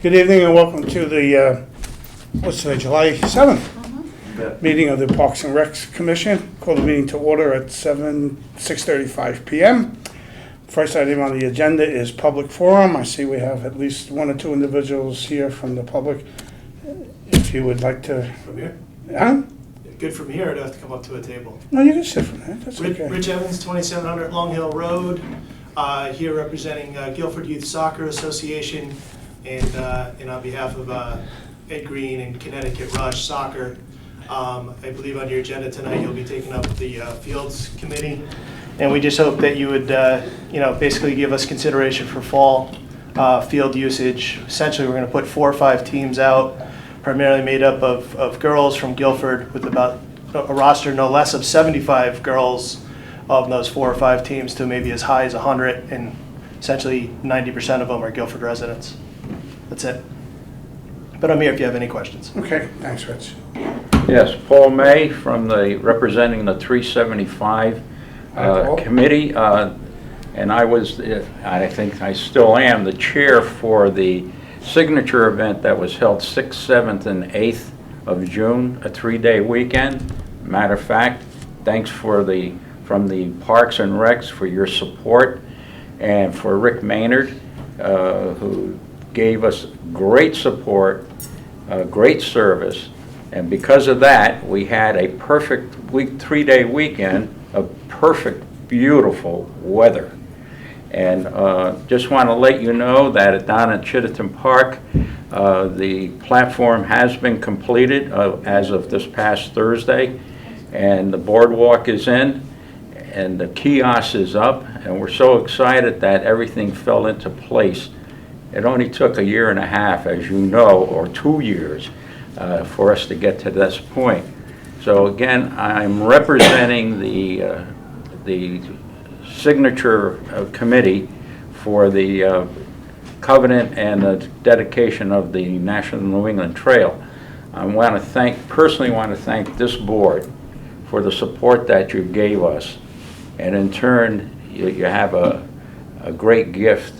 Good evening and welcome to the, what's today, July 7th meeting of the Parks and Recs Commission. Call the meeting to order at 6:35 p.m. First item on the agenda is public forum. I see we have at least one or two individuals here from the public. If you would like to... From here? Huh? Good from here, I'd have to come up to a table. No, you can sit from there. That's okay. Rich Evans, 2700 Long Hill Road, here representing Guilford Youth Soccer Association and on behalf of Ed Green and Connecticut Rush Soccer. I believe on your agenda tonight you'll be taking up the Fields Committee. And we just hope that you would basically give us consideration for fall field usage. Essentially, we're going to put 4 or 5 teams out, primarily made up of girls from Guilford, with about a roster no less of 75 girls of those 4 or 5 teams to maybe as high as 100, and essentially 90% of them are Guilford residents. That's it. But I'm here if you have any questions. Okay, thanks, Rich. Yes, Paul May from representing the 375 committee, and I was, I think I still am, the chair for the signature event that was held 6th, 7th, and 8th of June, a 3-day weekend. Matter of fact, thanks from the Parks and Recs for your support, and for Rick Maynard, who gave us great support, great service, and because of that, we had a perfect 3-day weekend of perfect, beautiful weather. And just want to let you know that down at Chittenden Park, the platform has been completed as of this past Thursday, and the boardwalk is in, and the kiosk is up, and we're so excited that everything fell into place. It only took 1.5 years, as you know, or 2 years, for us to get to this point. So again, I'm representing the signature committee for the covenant and the dedication of the National New England Trail. I personally want to thank this board for the support that you gave us, and in turn, you have a great gift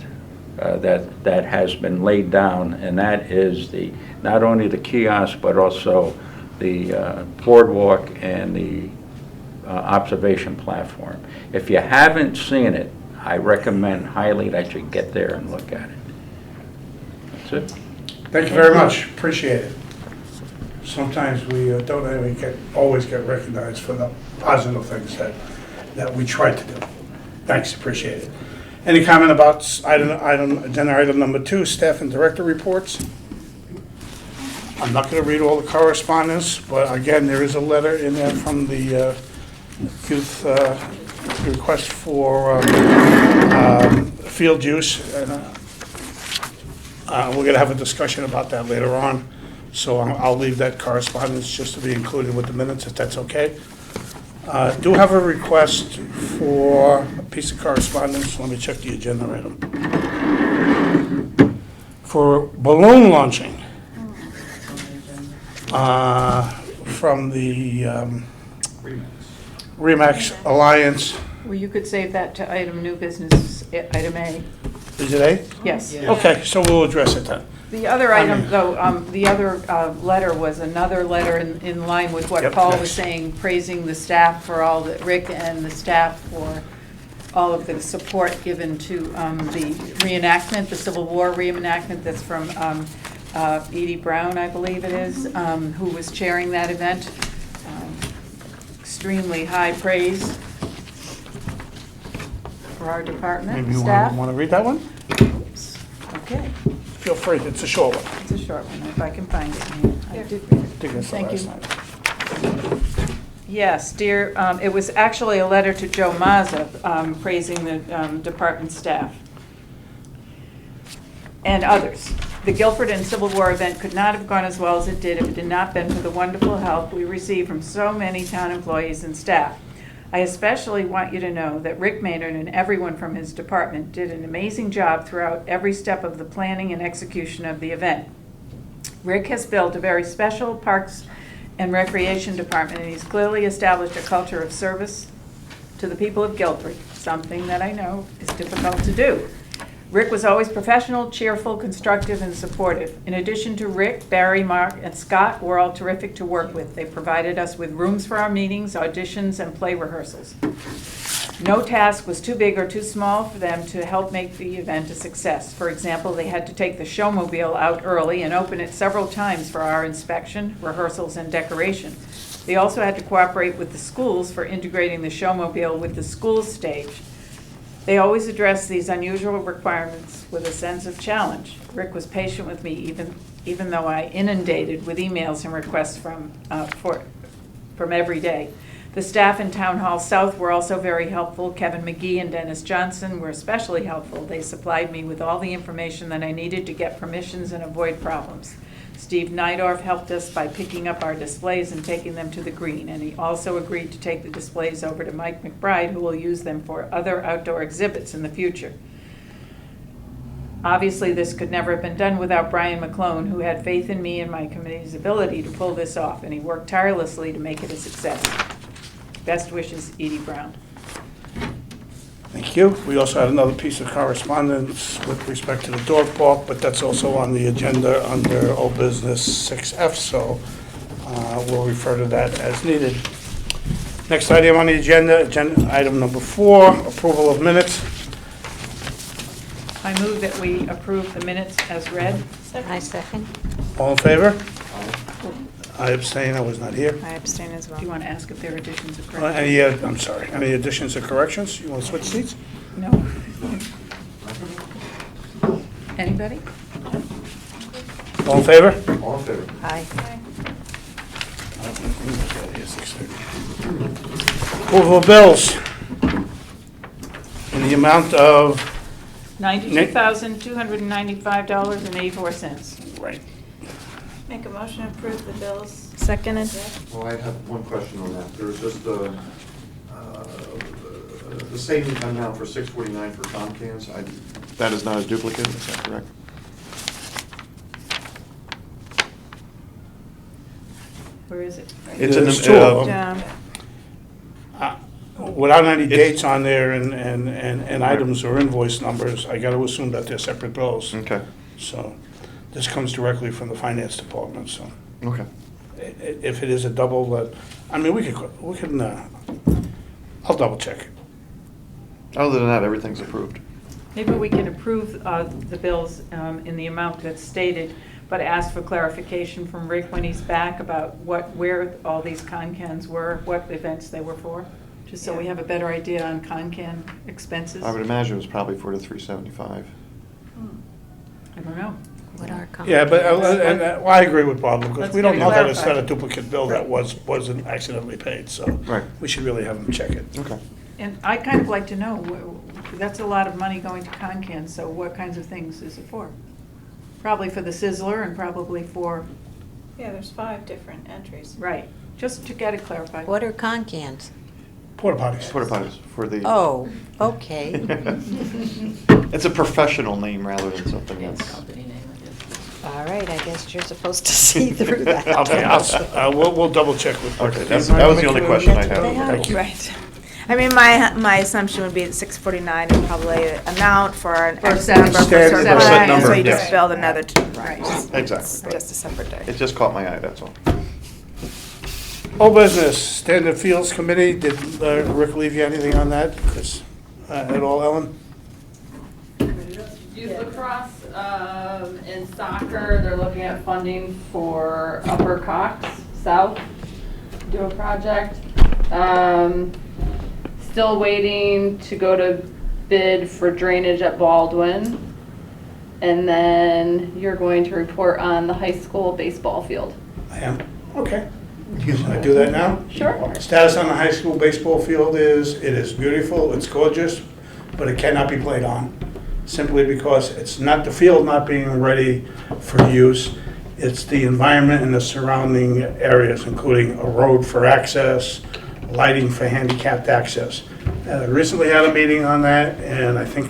that has been laid down, and that is not only the kiosk but also the boardwalk and the observation platform. If you haven't seen it, I recommend highly that you get there and look at it. That's it. Thank you very much. Appreciate it. Sometimes we don't always get recognized for the positive things that we try to do. Thanks, appreciate it. Any comment about agenda item number 2, staff and director reports? I'm not going to read all the correspondence, but again, there is a letter in there from the youth request for field use. We're going to have a discussion about that later on, so I'll leave that correspondence just to be included with the minutes, if that's okay. Do have a request for a piece of correspondence. Let me check the agenda item. For balloon launching from the Remax Alliance. Well, you could save that to item new business, item A. Is it A? Yes. Yeah. Okay, so we'll address it then. The other item, though, the other letter was another letter in line with what Yep, Paul next. was saying, praising the staff for all that, Rick and the staff for all of the support given to the reenactment, the Civil War reenactment that's from Edie Brown, I believe it is, who was chairing that event. Extremely high praise for our department Maybe you staff. want to read that one? Oops. Okay, Feel free, it's a short one. it's a short one, if I can find it. I did read it. I think it's the Thank last you. night. Yes, dear, it was actually a letter to Joe Mazza praising the department staff and others. The Guilford and Civil War event could not have gone as well as it did if it had not been for the wonderful help we received from so many town employees and staff. I especially want you to know that Rick Maynard and everyone from his department did an amazing job throughout every step of the planning and execution of the event. Rick has built a very special Parks and Recreation Department, and he's clearly established a culture of service to the people of Guilford, something that I know is difficult to do. Rick was always professional, cheerful, constructive, and supportive. In addition to Rick, Barry, Mark, and Scott were all terrific to work with. They provided us with rooms for our meetings, auditions, and play rehearsals. No task was too big or too small for them to help make the event a success. For example, they had to take the showmobile out early and open it several times for our inspection, rehearsals, and decoration. They also had to cooperate with the schools for integrating the showmobile with the school stage. They always addressed these unusual requirements with a sense of challenge. Rick was patient with me even though I inundated with emails and requests from every day. The staff in Town Hall South were also very helpful. Kevin McGee and Dennis Johnson were especially helpful. They supplied me with all the information that I needed to get permissions and avoid problems. Steve Nydorf helped us by picking up our displays and taking them to the green, and he also agreed to take the displays over to Mike McBride, who will use them for other outdoor exhibits in the future. Obviously, this could never have been done without Brian McClone, who had faith in me and my committee's ability to pull this off, and he worked tirelessly to make it a success. Best wishes, Edie Brown. Thank you. We also had another piece of correspondence with respect to the dog park, but that's also on the agenda under old business 6F, so we'll refer to that as needed. Next item on the agenda item number 4, approval of minutes. I move that we approve the minutes as read. I second. All in favor? I abstain, I was not here. I abstain as well. Do you want to ask if there are additions or corrections? I'm sorry, any additions or corrections? You want to switch seats? No? Anybody? All in favor? All in favor? Aye. Approval of bills in the amount of, $92,295.84. right, Make a motion to approve the bills. Seconded. Well, I have one question on that. There was just the same amount for 649 for Comcans. That is not a duplicate, is that correct? Where is it? It's in the- there's 2 of them. Yeah. Without any dates on there and items or invoice numbers, I got to assume that they're separate bills. Okay, So this comes directly from the finance department, so okay. if it is a double, I mean, we can, I'll double check. Other than that, everything's approved. Maybe we can approve the bills in the amount that's stated, but ask for clarification from Rick when he's back about where all these Concans were, what events they were for, just so we have a better idea on Concan expenses. I would imagine it was probably for the 375. I don't know. What are Yeah, but Comcans? I agree with Bob, because Let's we don't get it know that it's not clarified. a duplicate bill that wasn't accidentally paid, so Right. we should really have them check it. Okay. And I'd kind of like to know, that's a lot of money going to Concan, so what kinds of things is it for? Probably for the Sizzler and probably for, Yeah, there's 5 different entries. right, just to get it clarified. What are Concans? Porta potties. Porta potties for the. Oh, okay. It's a professional name rather than something else. All right, I guess you're supposed to see through that. Okay, we'll double check with. Okay, that was the only question I had. Thank you. Right. I mean, my assumption would be that 649 is probably an amount for an For X set- number for standard certain number. clients, Set number, so you yes. just build another, Right. Exactly. just a separate day. It just caught my eye, that's all. Old business, Standard Fields Committee, did Rick leave you anything on that? At all, Ellen? Youth lacrosse and soccer, they're looking at funding for Upper Cox South, do a project. Still waiting to go to bid for drainage at Baldwin. And then you're going to report on the high school baseball field. I am, okay. Can I do that now? Sure. Status on the high school baseball field is, it is beautiful, it's gorgeous, but it cannot be played on, simply because it's not the field not being ready for use, it's the environment and the surrounding areas, including a road for access, lighting for handicapped access. I recently had a meeting on that, and I think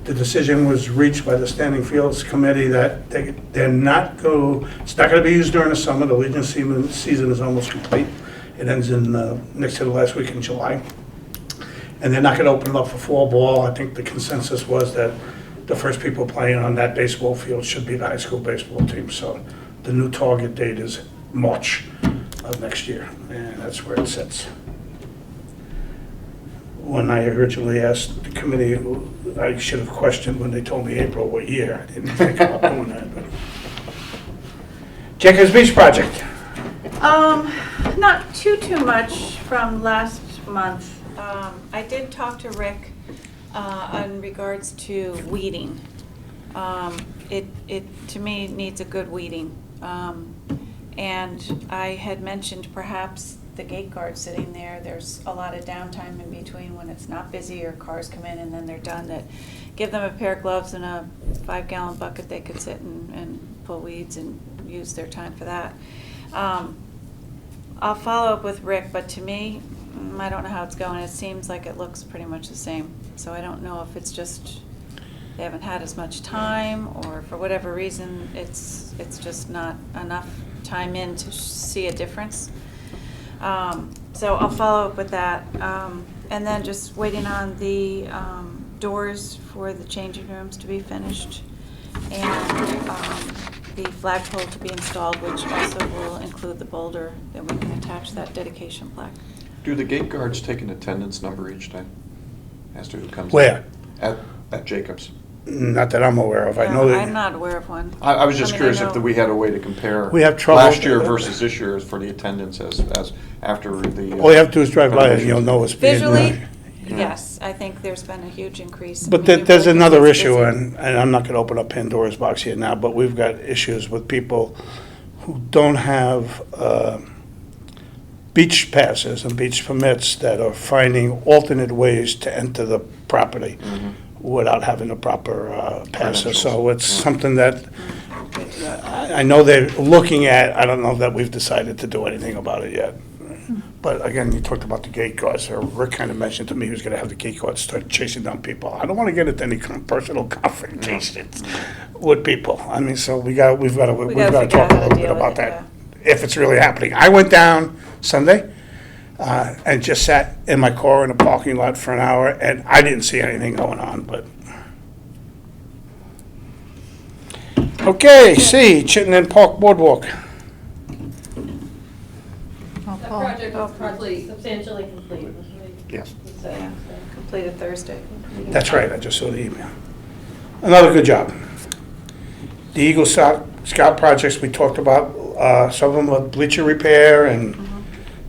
the decision was reached by the Standing Fields Committee that they're not it's not going to be used during the summer. The Legion season is almost complete. It ends in next to the last week in July. And they're not going to open it up for fall ball. I think the consensus was that the first people playing on that baseball field should be the high school baseball team. So the new target date is March of next year, and that's where it sits. When I originally asked the committee, I should have questioned when they told me April what year. I didn't think about doing that. But. Jacobs Beach project. Not too much from last month. I did talk to Rick in regards to weeding. It to me needs a good weeding. And I had mentioned perhaps the gate guard sitting there, there's a lot of downtime in between when it's not busy or cars come in and then they're done, that give them a pair of gloves and a 5-gallon bucket they could sit and pull weeds and use their time for that. I'll follow up with Rick, but to me, I don't know how it's going. It seems like it looks pretty much the same. So I don't know if it's just they haven't had as much time, or for whatever reason it's just not enough time in to see a difference. So I'll follow up with that. And then just waiting on the doors for the changing rooms to be finished, and the flagpole to be installed, which also will include the boulder that we can attach that dedication plaque. Do the gate guards take an attendance number each time? As to who comes in? Where? At Jacobs. Not that I'm aware of. I know that. I'm not aware of one. I was just I mean, curious I if know- we had a way to compare. We have trouble- Last year versus this year for the attendance as after the. All you have to do is drive by and you'll know it's being Visually, done. yes, I think there's been a huge increase. But I mean, there's really, another it's issue, busy. and I'm not going to open up Pandora's box here now, but we've got issues with people who don't have beach passes and beach permits that are finding alternate ways to enter the property without having the proper passes. So it's something that I know they're looking at. I don't know that we've decided to do anything about it yet. But again, you talked about the gate guards. Rick kind of mentioned to me he was going to have the gate guards start chasing down people. I don't want to get into any kind of personal confrontations with people. I mean, so we've got to figure talk out a how little to bit deal with about it, that if it's really happening. I went down Sunday and just sat in my car in a parking lot for an hour, and I didn't see anything going on. But okay, C, Chittenden Park Boardwalk. That project was complete. Substantially complete, wasn't it? Yes. Yeah, completed Thursday. That's right, I just saw the email. Another good job. The Eagle Scout projects we talked about, some of them are bleacher repair and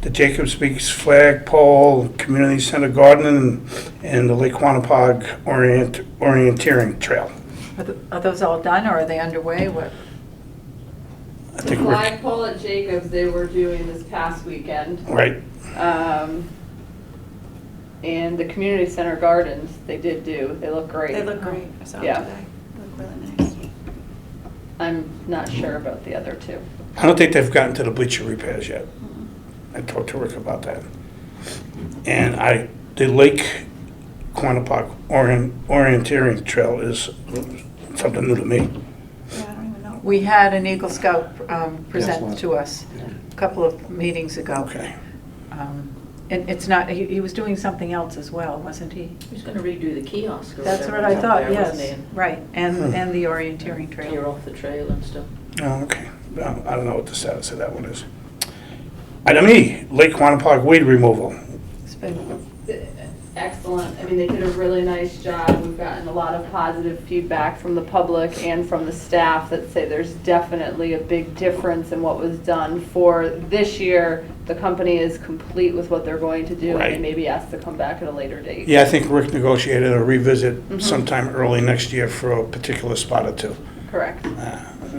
the Jacobs Beach flagpole, community center gardening, and the Lake Quantapug orienteering trail. Are those all done, or are they underway? What? I The think we're, flagpole at Jacobs, they were doing this past weekend. right, And the community center gardens, they did do, they look great. They look great. I saw them Yeah. today. They look really nice. I'm not sure about the other two. I don't think they've gotten to the bleacher repairs yet. I talked to Rick about that. And the Lake Quantapug orienteering trail is something new to me. Yeah, I don't even know. We had an Eagle Scout present to us a couple of meetings ago. Okay. And it's not, he was doing something else as well, wasn't he? He's gonna redo the kiosk or That's whatever what I was up thought, there, wasn't yes. he? Right, and the orienteering Clear trail. off the trail and stuff. Oh, okay. Well, I don't know what the status of that one is. Item E, Lake Quantapug weed removal. It's been, Excellent. I mean, they did a really nice job. We've gotten a lot of positive feedback from the public and from the staff that say there's definitely a big difference in what was done for this year. The company is complete with what they're going to do, and they Right. may be asked to come back at a later date. Yeah, I think Rick negotiated a revisit sometime early next year for a particular spot or two. Correct.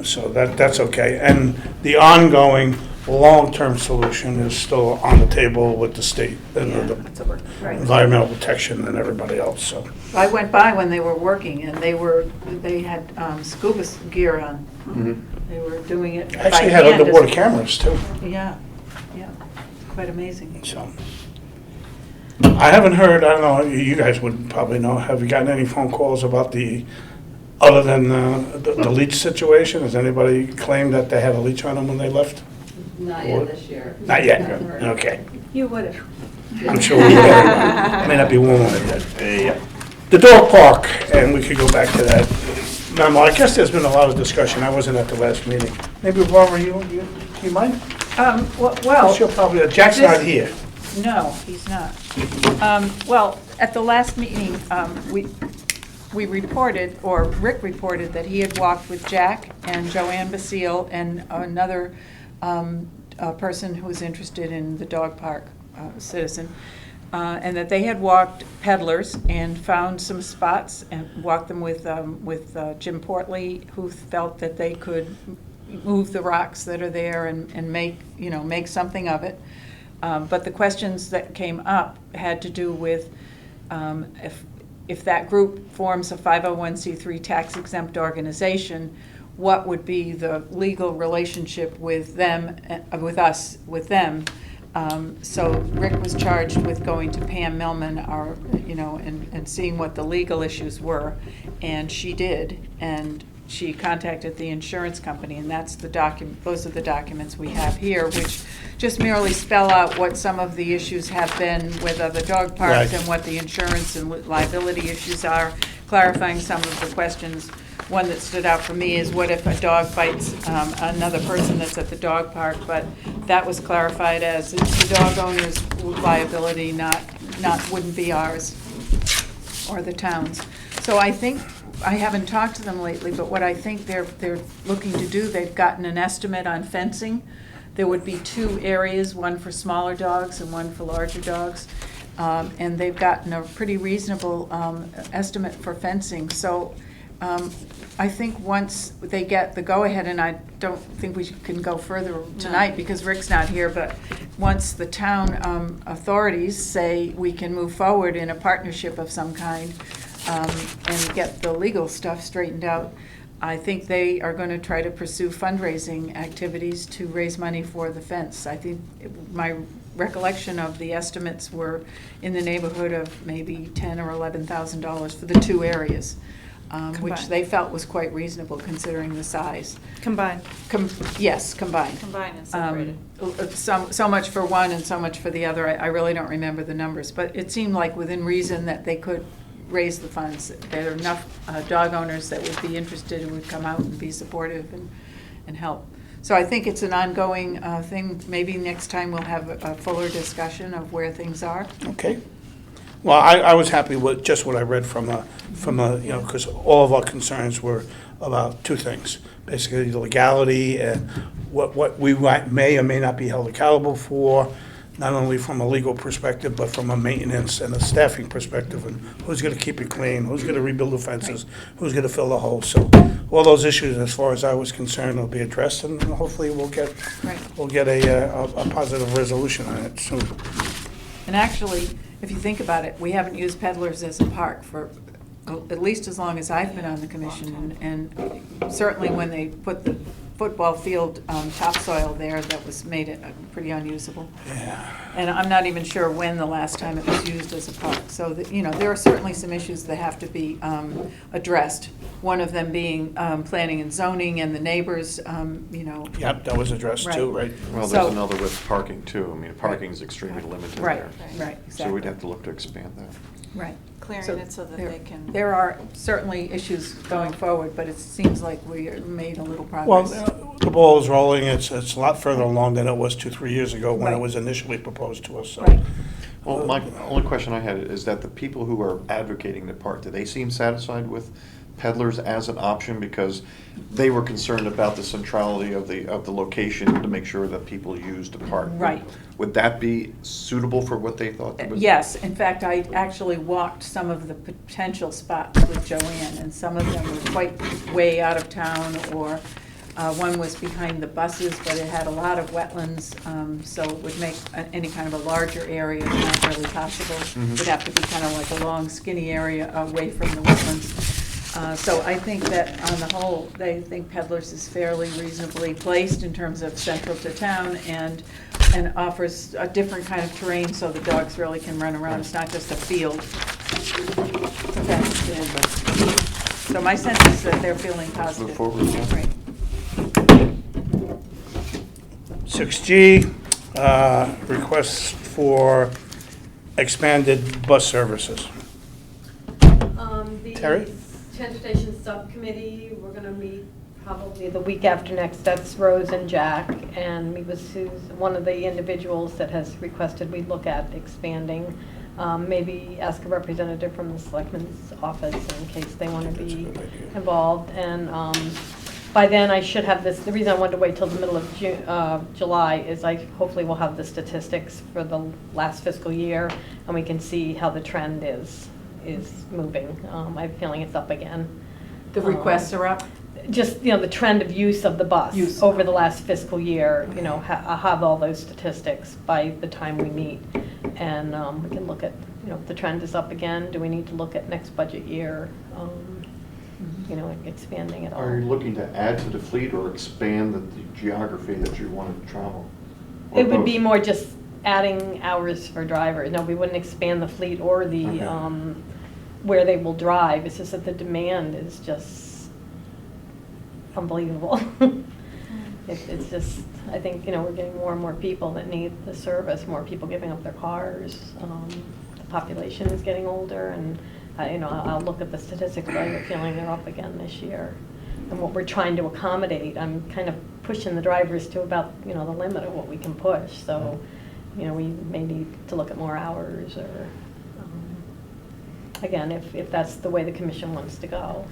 So that's okay. And the ongoing long-term solution is still on the table with the state and the that's a work, right. environmental protection and everybody else, so. I went by when they were working, and they had scuba gear on. They were doing it by hand. Actually had underwater cameras too, Yeah, yeah, quite amazing. so. I haven't heard, I don't know, you guys would probably know, have you gotten any phone calls about other than the leech situation? Has anybody claimed that they had a leech on them when they left? Not yet this year. Not yet, Haven't heard. okay. You would have. I'm sure we would have. May not be warm yet. Yeah. The dog park, and we could go back to that. Memo, I guess there's been a lot of discussion. I wasn't at the last meeting. Maybe Barbara, do you mind? Well, She'll probably, Jack's not here. no, he's not. Well, at the last meeting, we reported, or Rick reported, that he had walked with Jack and Joanne Basile and another person who was interested in the dog park, citizen, and that they had walked Peddlers and found some spots and walked them with Jim Portley, who felt that they could move the rocks that are there and make something of it. But the questions that came up had to do with if that group forms a 501c3 tax-exempt organization, what would be the legal relationship with them, with us, with them? So Rick was charged with going to Pam Millman, and seeing what the legal issues were, and she did, and she contacted the insurance company, and that's the document. Those are the documents we have here, which just merely spell out what some of the issues have been with other dog parks, Right. and what the insurance and liability issues are, clarifying some of the questions. One that stood out for me is, what if a dog bites another person that's at the dog park? But that was clarified as it's the dog owner's liability, wouldn't be ours or the town's. So I think, I haven't talked to them lately, but what I think they're looking to do, they've gotten an estimate on fencing. There would be 2 areas, one for smaller dogs and one for larger dogs. And they've gotten a pretty reasonable estimate for fencing. So I think once they get the go-ahead, and I don't think we can go further tonight because Rick's not here, but once the town authorities say we can move forward in a partnership of some kind and get the legal stuff straightened out, I think they are going to try to pursue fundraising activities to raise money for the fence. I think my recollection of the estimates were in the neighborhood of maybe $10,000 or $11,000 for the 2 areas. Which Combined. they felt was quite reasonable considering the size. Combined. Yes, combined. Combined and separated. So much for one and so much for the other. I really don't remember the numbers, but it seemed like within reason that they could raise the funds. There are enough dog owners that would be interested and would come out and be supportive and help. So I think it's an ongoing thing. Maybe next time we'll have a fuller discussion of where things are. Okay. Well, I was happy with just what I read from because all of our concerns were about 2 things. Basically, the legality and what we may or may not be held accountable for, not only from a legal perspective, but from a maintenance and a staffing perspective, and who's going to keep it clean, who's going to rebuild the fences, who's going to fill the holes. So all those issues, as far as I was concerned, will be addressed, and hopefully we'll get a positive resolution on it soon. And actually, if you think about it, we haven't used Peddlers as a park for at least as long as I've been on the commission, and certainly when they put the football field topsoil there, that made it pretty unusable. Yeah. And I'm not even sure when the last time it was used as a park. So, there are certainly some issues that have to be addressed. One of them being planning and zoning and the neighbors, Yep, that was addressed too, right? Well, So- there's another with parking too. I mean, parking is extremely limited Right, there. right, So we'd exactly. have to look to expand that. Right. Clearing it so that they can. There are certainly issues going forward, but it seems like we made a little Well, progress. the ball is rolling. It's a lot further along than it was 2-3 years ago when it Right. was initially proposed to us. So. Right. Well, my only question I had is that the people who are advocating the park, do they seem satisfied with peddlers as an option? Because they were concerned about the centrality of the location to make sure that people used the park. Right. Would that be suitable for what they thought? It was? Yes, in fact, I actually walked some of the potential spots with Joanne, and some of them were quite way out of town, or one was behind the buses, but it had a lot of wetlands, so it would make any kind of a larger area not really possible. It would have to be kind of like a long skinny area away from the wetlands. So I think that on the whole, they think Peddlers is fairly reasonably placed in terms of central to town and offers a different kind of terrain so the dogs really can run around. It's not just a field. It's a fenced in. So my sense is that they're feeling positive. Move forward, yeah. Right. 6G, requests for expanded bus services. Terry? Transportation Subcommittee, we're gonna meet probably the week after next. That's Rose and Jack, and meet with one of the individuals that has requested we look at expanding. Maybe ask a representative from the Selectmen's office in case they want to be involved. And by then, I should have this. The reason I wanted to wait till the middle of July is I hopefully will have the statistics for the last fiscal year, and we can see how the trend is moving. I have a feeling it's up again. The requests are up? Just, the trend of use of the bus over the last fiscal year, I'll have all those statistics by the time we meet. And we can look at, if the trend is up again, do we need to look at next budget year, expanding it all? Are you looking to add to the fleet or expand the geography that you want to travel? Or It would be both? more just adding hours for drivers. No, we wouldn't expand the fleet or the, Okay. where they will drive. It's just that the demand is just unbelievable. It's just, I think, we're getting more and more people that need the service, more people giving up their cars. The population is getting older, and, I'll look at the statistics, but I have a feeling they're up again this year. And what we're trying to accommodate, I'm kind of pushing the drivers to about, the limit of what we can push. So, we may need to look at more hours or, again, if that's the way the commission wants to go.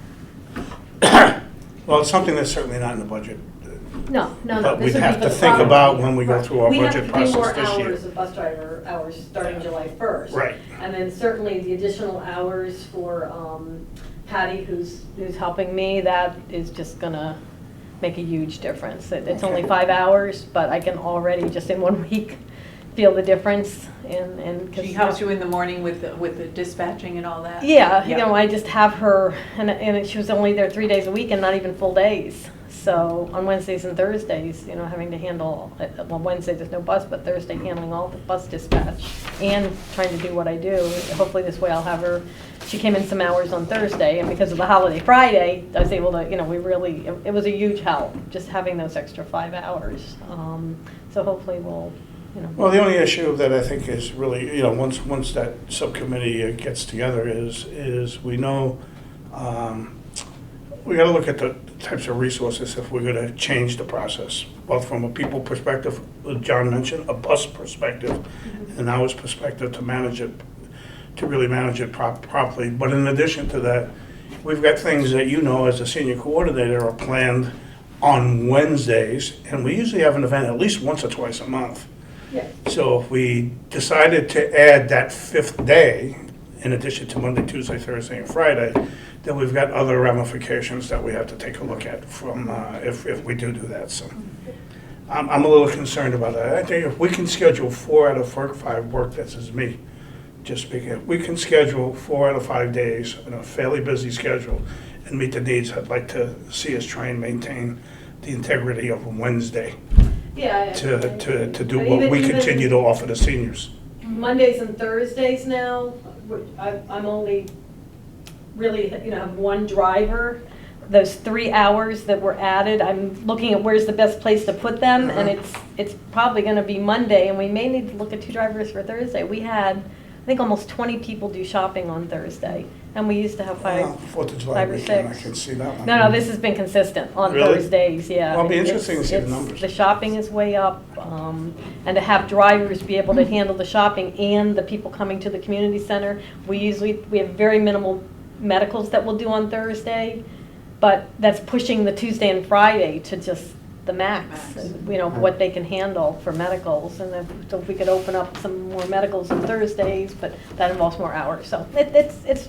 Well, it's something that's certainly not in the budget. No. But this we'd would have be to for the think following about year. when we go Right. through our We have budget to do process more this year. hours of bus driver hours starting July 1st. Right. And then certainly the additional hours for Patty, who's helping me, that is just gonna make a huge difference. It's only 5 hours, but I can already, just in 1 week, feel the difference. And She helps you in the morning with the dispatching and all that? Yeah, Yeah. I just have her, and she was only there 3 days a week and not even full days. So on Wednesdays and Thursdays, having to handle, well, Wednesday there's no bus, but Thursday handling all the bus dispatch and trying to do what I do. Hopefully this way I'll have her, she came in some hours on Thursday, and because of the holiday Friday, I was able to, it was a huge help, just having those extra 5 hours. So hopefully we'll, Well, the only issue that I think is really, once that subcommittee gets together is we know, we gotta look at the types of resources if we're gonna change the process, both from a people perspective, John mentioned, a bus perspective, and hours perspective to manage it, to really manage it properly. But in addition to that, we've got things that as a senior coordinator are planned on Wednesdays, and we usually have an event at least once or twice a month. yeah. So if we decided to add that 5th day, in addition to Monday, Tuesday, Thursday, and Friday, then we've got other ramifications that we have to take a look at from, if we do that. So I'm a little concerned about that. I think if we can schedule 4 out of 5 work, this is me, just speaking, if we can schedule 4 out of 5 days in a fairly busy schedule and meet the needs, I'd like to see us try and maintain the integrity of Wednesday Yeah. to do But what we even- continue to offer the seniors. Mondays and Thursdays now, I'm only really, have one driver. Those 3 hours that were added, I'm looking at where's the best place to put them, and it's probably gonna be Monday, and we may need to look at 2 drivers for Thursday. We had, I think, almost 20 people do shopping on Thursday, and we used to have 4th of July 5 or weekend, I 6. can see that one. No, this has been consistent on Really? Thursdays, yeah. Well, it'll be It's- interesting to see the it's- numbers. The shopping is way up, and to have drivers be able to handle the shopping and the people coming to the community center. We have very minimal medicals that we'll do on Thursday, but that's pushing the Tuesday and Friday to just the max, what they can handle for medicals. And so if we could open up some more medicals on Thursdays, but that involves more hours. So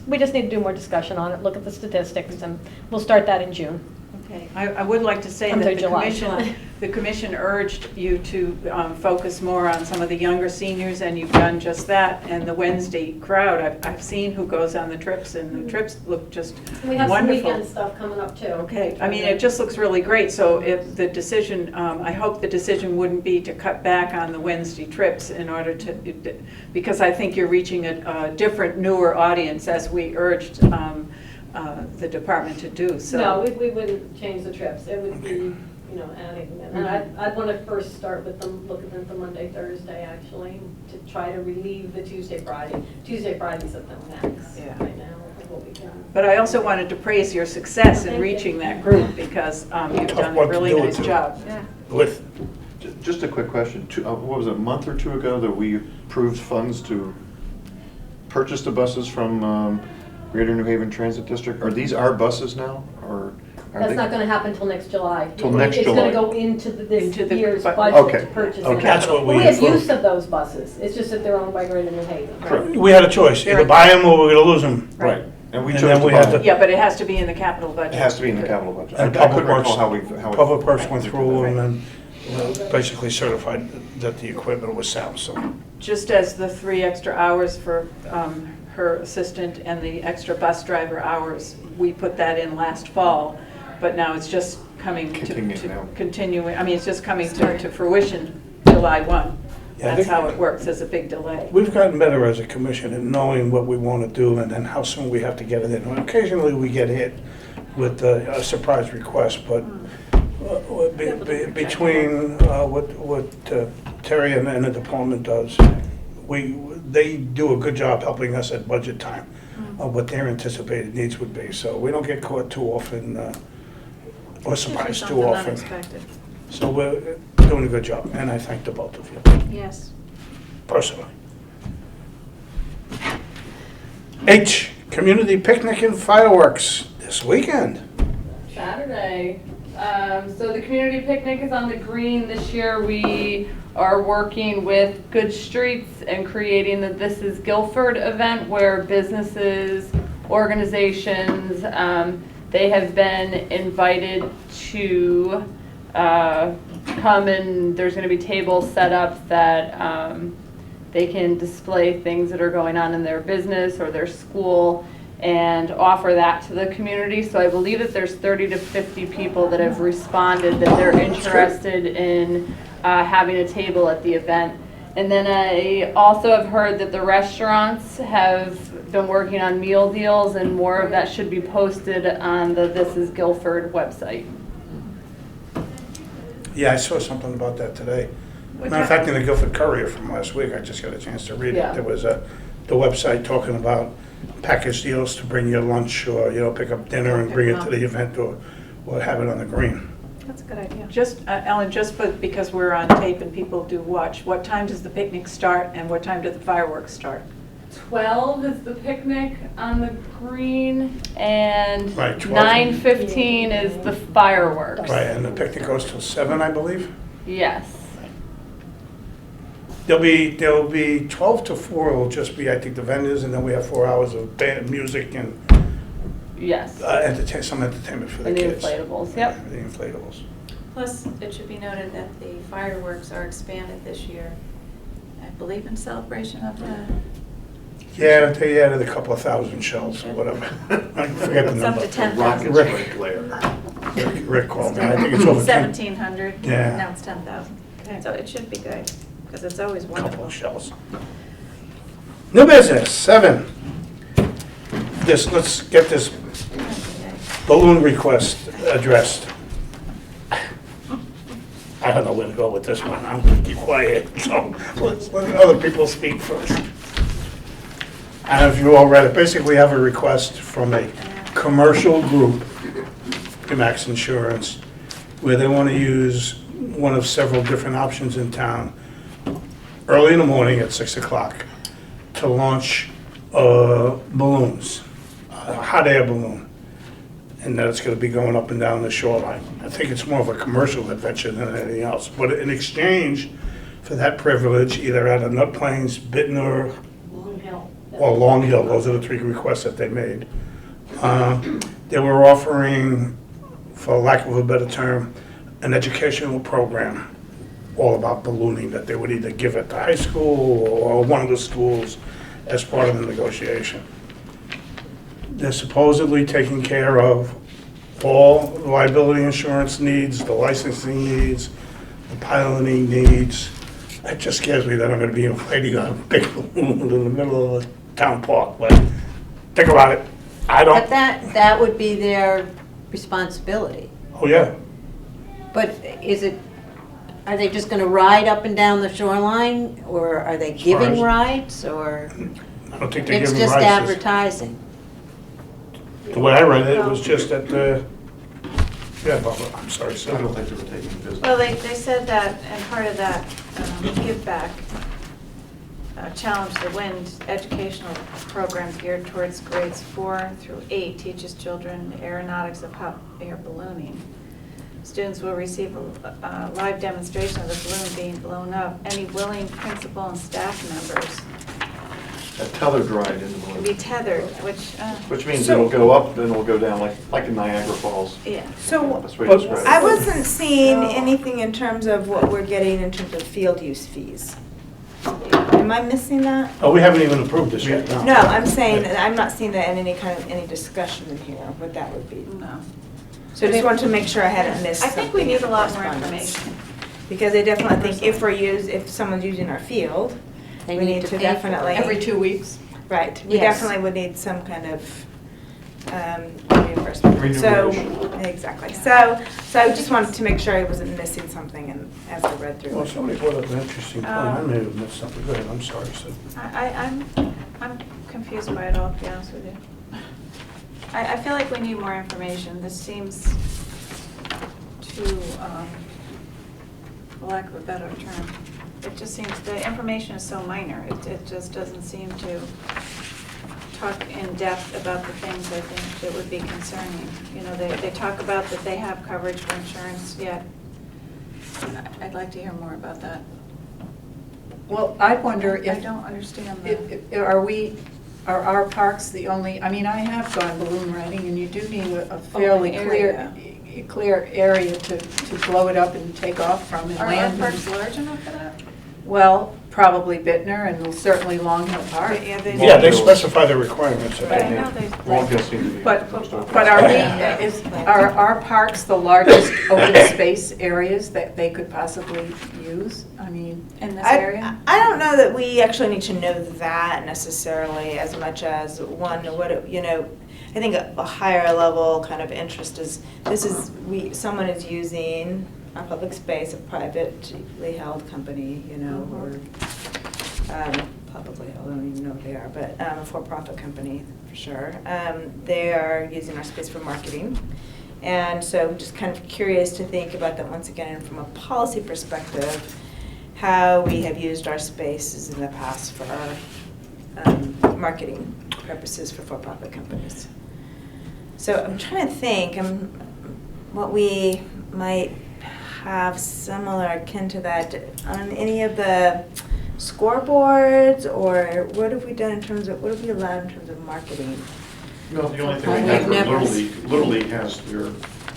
we just need to do more discussion on it, look at the statistics, and we'll start that in June. Okay, I would like to say I'm that sorry, the July. commission urged you to focus more on some of the younger seniors, and you've done just that. And the Wednesday crowd, I've seen who goes on the trips, and the trips look just We have some wonderful. weekend stuff coming up too. Okay, I mean, it just looks really great. So if the decision, I hope the decision wouldn't be to cut back on the Wednesday trips in order to, because I think you're reaching a different, newer audience, as we urged the department to do, so. No, we wouldn't change the trips. It would be you know, adding them. And I'd want to first start with them, look at them for Monday, Thursday, actually, to try to relieve the Tuesday, Friday. Tuesday, Friday's at the max Yeah. right now, of what we can. But I also wanted to praise your success in Thank you. reaching that group, because you've done a what to really do it nice to. job. With, Just a quick question. What was it, a month or two ago that we approved funds to purchase the buses from Greater New Haven Transit District? Are these our buses now, or are That's they? not going to happen till next July. Till next It's July. going to go into this Into the year's bu- budget Okay. to purchase Okay. them. That's what we We have approved. use of those buses. It's just that they're owned by Greater New Haven. Correct. we had a choice, either buy them or we're gonna lose them. Right. And we And chose then to we buy had them. to- Yeah, but it has to be in the capital budget. It has to be in the capital budget. And I Public couldn't recall Works, how we. Public Works went through them and basically certified that the equipment was sound, so. Just as the 3 extra hours for her assistant and the extra bus driver hours, we put that in last fall, but now it's just coming Continuing to now. continuing, I mean, it's just coming to fruition July 1. Yeah, I That's think- how it works, there's a big delay. We've gotten better as a commission at knowing what we want to do and then how soon we have to get it in. Occasionally, we get hit with a surprise request, but between what Terry and the department does, they do a good job helping us at budget time of what their anticipated needs would be. So we don't get caught too often, or surprised too often. So we're doing a good job, and I thank the both of you, Yes. personally. H, community picnic and fireworks this weekend. Saturday. So the community picnic is on the green this year. We are working with Good Streets and creating the This is Guilford event where businesses, organizations, they have been invited to come, and there's going to be tables set up that they can display things that are going on in their business or their school and offer that to the community. So I believe that there's 30 to 50 people that have responded that they're interested in having a table at the event. And then I also have heard that the restaurants have been working on meal deals, and more of that should be posted on the This is Guilford website. Yeah, I saw something about that today. What's Matter of that? fact, in the Guilford Courier from last week, I just got a chance to read Yeah. it. There was the website talking about package deals to bring your lunch or, pick up dinner and bring it to the event or have it on the green. That's a good idea. Just, Ellen, because we're on tape and people do watch, what time does the picnic start and what time do the fireworks start? 12 is the picnic on the green, and Right, 12. 9:15 is the fireworks. Right, and the picnic goes till 7, I believe. Yes. There'll be 12 to 4 will just be, I think, the vendors, and then we have 4 hours of band music and Yes. some entertainment for the And the kids. inflatables, yep. The inflatables. Plus, it should be noted that the fireworks are expanded this year, I believe in celebration of the, Yeah, they added a couple of thousand shells or whatever. I forget the it's up number. to 10,000. Rockets Rick. right glare. Rick called me. I think it's over 10. 1,700, Yeah. now it's 10,000. So it should be good, because it's always Couple wonderful. of shells. New business, 7. Let's get this balloon request addressed. I don't know where to go with this one. I'm gonna keep quiet, so let's let other people speak first. I don't know if you all read it. Basically, we have a request from a commercial group, Max Insurance, where they want to use one of several different options in town, early in the morning at 6 o'clock, to launch balloons, a hot air balloon, and that it's going to be going up and down the shoreline. I think it's more of a commercial adventure than anything else, but in exchange for that privilege, either out of Nut Plains, Bittner, Long Hill. or Long Hill, those are the 3 requests that they made. They were offering, for lack of a better term, an educational program all about ballooning that they would either give at the high school or one of the schools as part of the negotiation. They're supposedly taking care of all the liability insurance needs, the licensing needs, the piloting needs. It just scares me that I'm gonna be inflating a big balloon in the middle of the town park, but think about it. I But don't, that would be their responsibility. oh yeah, But are they just gonna ride up and down the shoreline, or are they giving as- rides, or I don't think they're it's giving just rights. advertising? The way I read it, it was just that, yeah, Barbara, I'm sorry, I so. don't think they were taking business. Well, they said that, and part of that give back, Challenge the Wind educational programs geared towards grades 4 through 8 teaches children aeronautics of hot air ballooning. Students will receive a live demonstration of the balloon being blown up. Any willing principal and staff members A tethered ride in the can be balloon, tethered, which means So- it'll go up, then it'll go down, like in Niagara Falls. yeah. So That's the way to describe it. I wasn't seeing anything in terms of what we're getting in terms of field use fees. Am I missing that? Oh, we haven't even approved this yet, no. No, I'm saying, I'm not seeing that in any discussion in here, what that would be. No. So I just wanted to make sure I hadn't missed I think we something need in a lot more correspondence. information. Because I definitely think if someone's using our field, They we need to pay for it. definitely. Every 2 weeks. Right, we Yes. definitely would need some kind of reimbursement. So, Remuneration. exactly. So I just wanted to make sure I wasn't missing something as I read through Well, it. somebody brought up an interesting point, I may have missed something, go ahead, I'm sorry, Sid. I'm confused by it all, to be honest with you. I feel like we need more information. This seems to, for lack of a better term, it just seems, the information is so minor. It just doesn't seem to talk in depth about the things I think that would be concerning. You know, they talk about that they have coverage for insurance, yet I'd like to hear more about that. Well, I wonder I if, don't understand the. are our parks the only, I mean, I have gone balloon riding, and you do need a fairly area. clear area to blow it up and take off from and Are our land. parks large enough for that? Well, probably Bittner and certainly Long Hill Park. Yeah, they specify the requirements. I But I think. know they. Long Hill seems to be But, most open. but are our parks the largest open space areas that they could possibly use? I mean, In this area? I don't know that we actually need to know that necessarily as much as I think a higher level kind of interest is, someone is using a public space, a privately held company, or publicly held, I don't even know what they are, but a for-profit company, for sure. They are using our space for marketing. And so I'm just kind of curious to think about that once again from a policy perspective, how we have used our spaces in the past for marketing purposes for for-profit companies. So I'm trying to think what we might have similar akin to that on any of the scoreboards, or what have we done in terms of, what have we allowed in terms of marketing? No, the only thing we We've have for never- Little League has their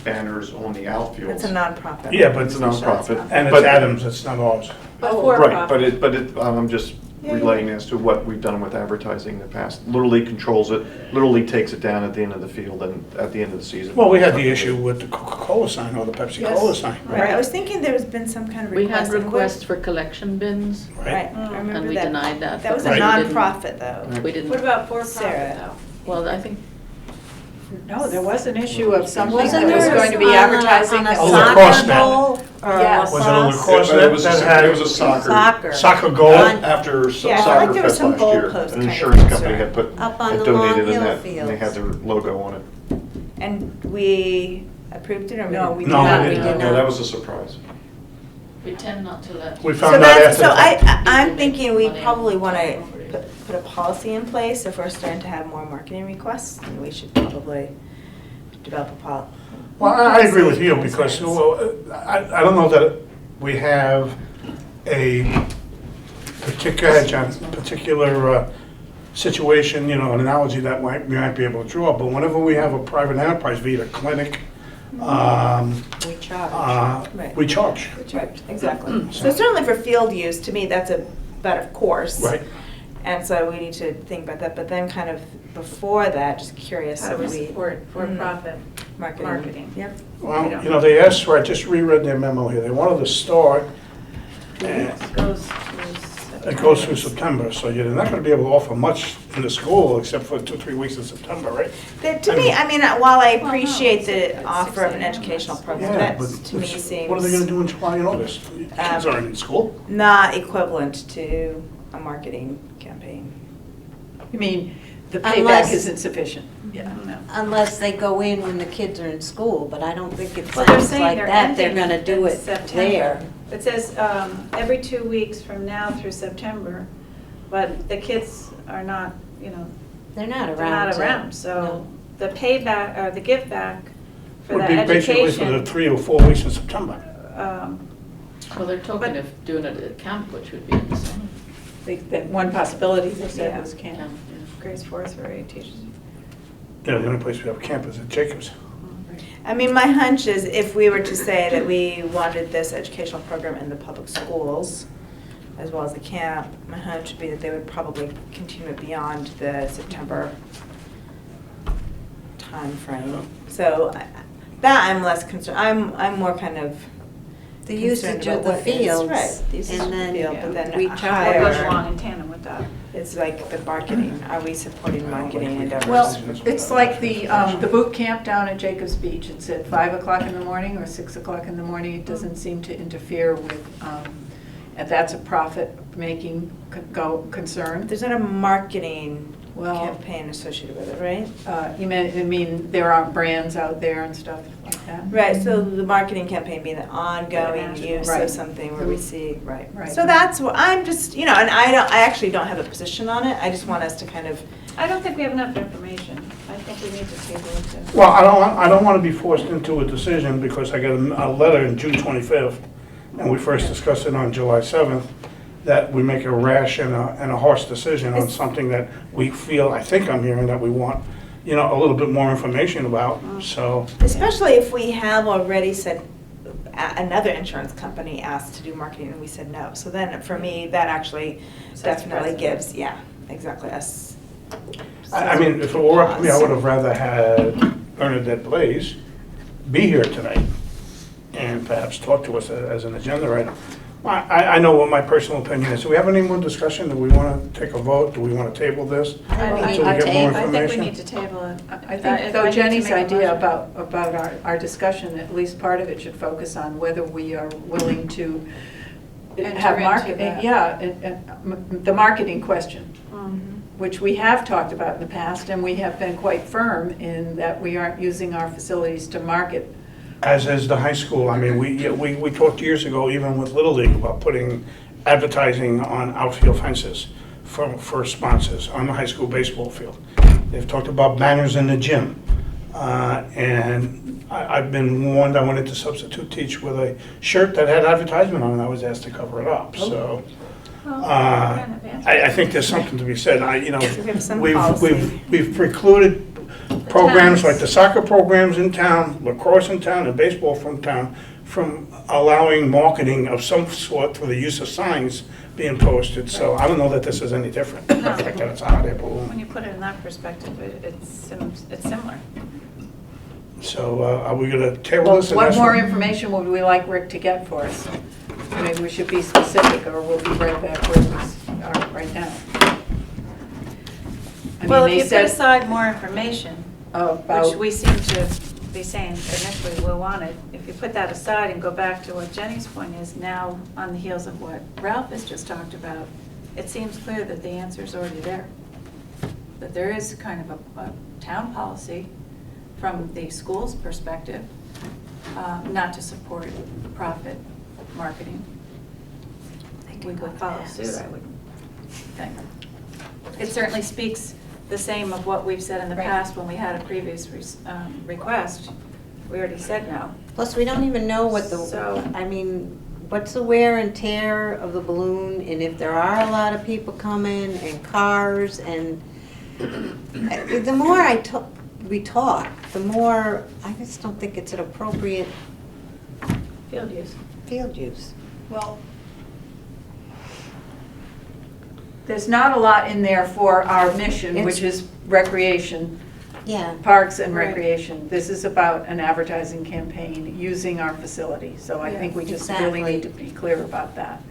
banners on the outfields. It's a nonprofit. Yeah, but It's a nonprofit. And it's But- Adams, it's not ours. But Oh, for right, profit. but I'm just Yeah, relaying as to what we've done with advertising in the past. Little League controls it, Little League takes it down at the end of the field and at the end of the season. Well, we had the issue with the Coca-Cola sign or the Pepsi-Cola sign. Right, I was thinking there has been some kind of We request. had and requests for collection bins, Right, I remember and we that. denied that. That was a Right. nonprofit, though. We didn't. What about for-profit Sarah. though? Well, I think, no, there was an issue of something Wasn't that was there going to be on a- advertising. on a that Oh, was- lacrosse soccer net. goal or Yes. Was it a lacrosse But net it was that a- had? it was a soccer. Soccer goal? On- After Yeah, I feel like Soccer there was Fest some last year, goalpost an kind of insurance company concern. had put, Up on had the donated Long in Hill that, and they had their logo on it. And we approved it, or we No, didn't? we did not. we did No, not. that was a surprise. we tend not to let. We So found out that's, after so the fact. I'm thinking we Money. probably want to put a policy in place if we're starting to have more marketing requests, and we should probably develop a policy. Well, I agree with you, because I don't know that we have a particular situation, an analogy that we might be able to draw, but whenever we have a private enterprise, be it a clinic, we charge. Right. we charge. Right, exactly. So certainly for field use, to me, that's a better course. Right. And so we need to think about that, but then kind of before that, just curious How if do we we. support for-profit Marketing. marketing? Yep. Well, they asked for, I just reread their memo here, they wanted to start, and It goes to it goes through September, so you're not gonna be able to offer much in the school, except for 2-3 weeks in September, right? To me, I mean, while I Well, no, appreciate it's the at offer of an 6 a.m. educational program, Yeah, that but to me seems what are they gonna do in July and August? Kids aren't in school. not equivalent to a marketing campaign. You mean, the Unless- payback isn't sufficient? Yeah, no. Unless they go in when the kids are in school, but I don't think it Well, they're sounds saying like they're that, they're ending gonna do in it September. there. It says every 2 weeks from now through September, but the kids are not, They're not around. they're not to- around. So no. the payback, or the give back for Would the be basically for the education. 3 or 4 weeks in September. Well, they're talking of doing it at camp, which would be in the summer. That one possibility they said Yeah. was camp. Camp, Grades 4 through 8 teachers. You know, the only place we have camp is at Jacobs. I mean, my hunch is if we were to say that we wanted this educational program in the public schools, as well as the camp, my hunch would be that they would probably continue it beyond the September timeframe. So that I'm less concerned, I'm more kind of The concerned usage about of the what is- fields, right, the usage of and the then field, but then recharge. What goes higher, along in tandem with that? it's like the marketing, are we supporting marketing endeavors? Well, it's like the boot camp down at Jacobs Beach. It's at 5 o'clock in the morning or 6 o'clock in the morning. It doesn't seem to interfere with, and that's a profit-making concern. There's not a marketing Well- campaign associated with it, right? I mean, there aren't brands out there and stuff like that. Right, so the marketing campaign being the ongoing International. use Right. of something where we see, right. Right. So that's what, I'm just, and I actually don't have a position on it, I just want us to kind of, I don't think we have enough information. I think we need to table it too. Well, I don't want to be forced into a decision because I got a letter in June 25th, and we first discussed it on July 7th, that we make a rash and a harsh decision on something that we feel, I think I'm hearing that we want, a little bit more information about, so. especially if we have already said, another insurance company asked to do marketing and we said no. So then, for me, that actually Sets definitely precedent. gives, yeah, exactly, us. I mean, if it were up to me, I would have rather had Bernadette Blaze be here tonight and perhaps talk to us as an agenda item. I know what my personal opinion is. Do we have any more discussion? Do we want to take a vote? Do we want to table this? Until we get more I think we information? need to table it. I If think, though, need to Jenny's make a idea motion. about our discussion, at least part of it should focus on whether we are willing to Enter have into market, that. yeah, the marketing question, Mhm. which we have talked about in the past, and we have been quite firm in that we aren't using our facilities to market. As is the high school. I mean, we talked years ago, even with Little League, about putting advertising on outfield fences for sponsors on the high school baseball field. They've talked about banners in the gym. And I've been warned I wanted to substitute teach with a shirt that had advertisement on it. I was asked to cover it up, so. Well, we're gonna advance it. I think there's something to be said. We have some We've policy. precluded programs towns. like the soccer programs in town, lacrosse in town, and baseball from town from allowing marketing of some sort through the use of signs being posted. So I don't know that this is any different. The fact that it's a hot air When balloon. you put it in that perspective, it's similar. So are we going to table Well, this? and what ask more for- information would we like Rick to get for us? Maybe we should be specific, or we'll be right back where we are right now. I Well, mean, if they you put said aside more information, which about, we seem to be saying initially we'll want it, if you put that aside and go back to what Jenny's point is, now on the heels of what Ralph has just talked about, it seems clear that the answer is already there. That there is kind of a town policy from the school's perspective, not to support profit marketing. We would follow suit, I would think. It certainly speaks the same of what we've said in the Right. past when we had a previous request. We already said no. Plus, we don't even know what So- what's the wear and tear of the balloon, and if there are a lot of people coming, and cars, and the more we talk, the more, I just don't think it's an appropriate Field use. field use. well, there's not a lot in there for our mission, which is recreation, Yeah. parks and Right. recreation. This is about an advertising campaign using our facility. So I think we just really need to be clear about that.